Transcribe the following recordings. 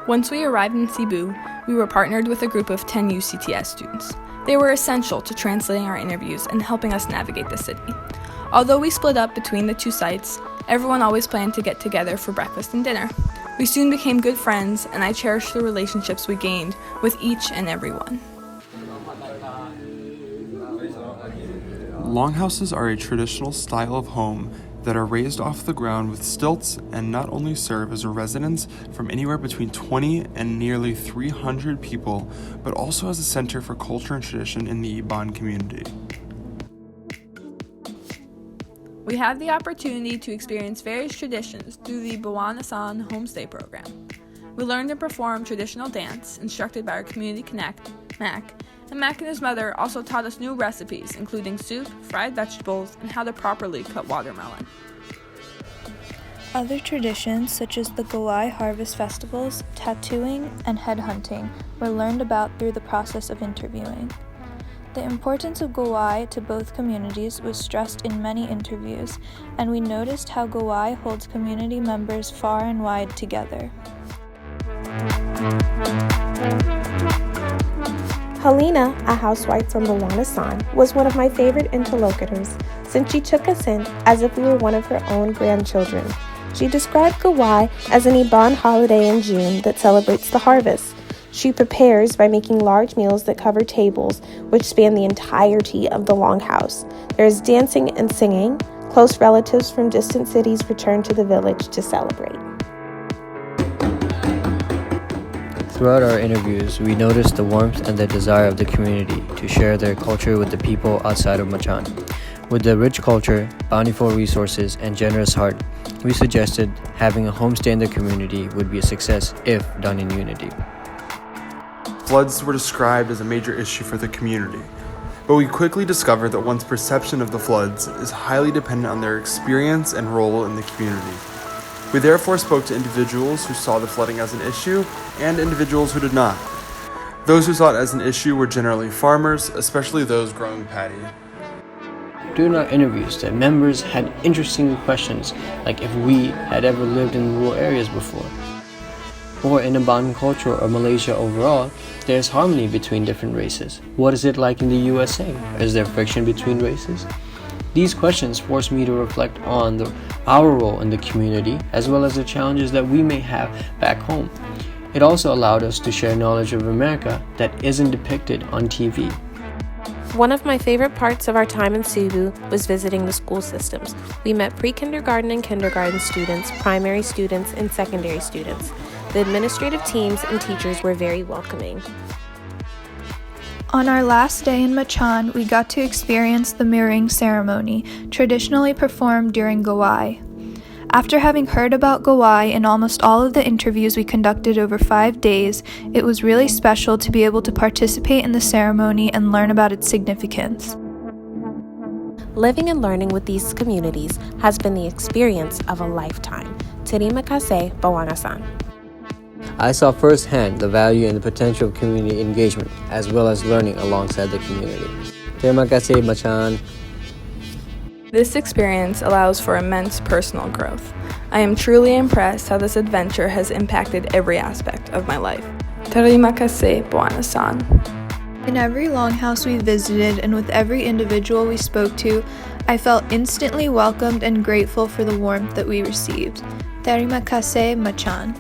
Once we arrived in Cebu, we were partnered with a group of 10 UTS students. They were essential to translating our interviews and helping us navigate the city. Although we split up between the two sites, everyone always planned to get together for breakfast and dinner. We soon became good friends, and I cherish the relationships we gained with each and every one. Longhouses are a traditional style of home that are raised off the ground with stilts and not only serve as a residence from anywhere between 20 and nearly 300 people, but also as a center for culture and tradition in the Iban community. We had the opportunity to experience various traditions through the Bawanasan homestay program. We learned and performed traditional dance instructed by our community connect, Mac, and Mac and his mother also taught us new recipes, including soup, fried vegetables, and how to properly cut watermelon. Other traditions, such as the Gawai harvest festivals, tattooing, and headhunting, were learned about through the process of interviewing. The importance of Gawai to both communities was stressed in many interviews, and we noticed how Gawai holds community members far and wide together. Helena, a housewife from Bawanasan, was one of my favorite interlocutors since she took us in as if we were one of her own grandchildren. She described Gawai as an Iban holiday in June that celebrates the harvest. She prepares by making large meals that cover tables, which span the entirety of the longhouse. There is dancing and singing. Close relatives from distant cities return to the village to celebrate. Throughout our interviews, we noticed the warmth and the desire of the community to share their culture with the people outside of Machan. With the rich culture, bountiful resources, and generous heart, we suggested having a homestay in the community would be a success if done in unity. Floods were described as a major issue for the community, but we quickly discovered that one's perception of the floods is highly dependent on their experience and role in the community. We therefore spoke to individuals who saw the flooding as an issue and individuals who did not. Those who saw it as an issue were generally farmers, especially those growing paddy. During our interviews, the members had interesting questions, like if we had ever lived in rural areas before. Or in Iban culture or Malaysia overall, there's harmony between different races. What is it like in the USA? Is there friction between races? These questions forced me to reflect on our role in the community, as well as the challenges that we may have back home. It also allowed us to share knowledge of America that isn't depicted on TV. One of my favorite parts of our time in Cebu was visiting the school systems. We met pre-kindergarten and kindergarten students, primary students, and secondary students. The administrative teams and teachers were very welcoming. On our last day in Machan, we got to experience the mirroring ceremony, traditionally performed during Gawai. After having heard about Gawai in almost all of the interviews we conducted over 5 days, it was really special to be able to participate in the ceremony and learn about its significance. Living and learning with these communities has been the experience of a lifetime. Terima kasih, Bawanasan. I saw firsthand the value and the potential of community engagement, as well as learning alongside the community. Terima kasih, Machan. This experience allows for immense personal growth. I am truly impressed how this adventure has impacted every aspect of my life. Terima kasih, Bawanasan. In every longhouse we visited and with every individual we spoke to, I felt instantly welcomed and grateful for the warmth that we received. Terima kasih, Machan.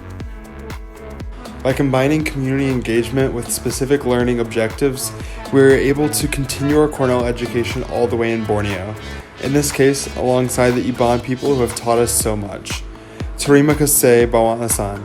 By combining community engagement with specific learning objectives, we were able to continue our Cornell education all the way in Borneo. In this case, alongside the Iban people who have taught us so much. Terima kasih, Bawanasan.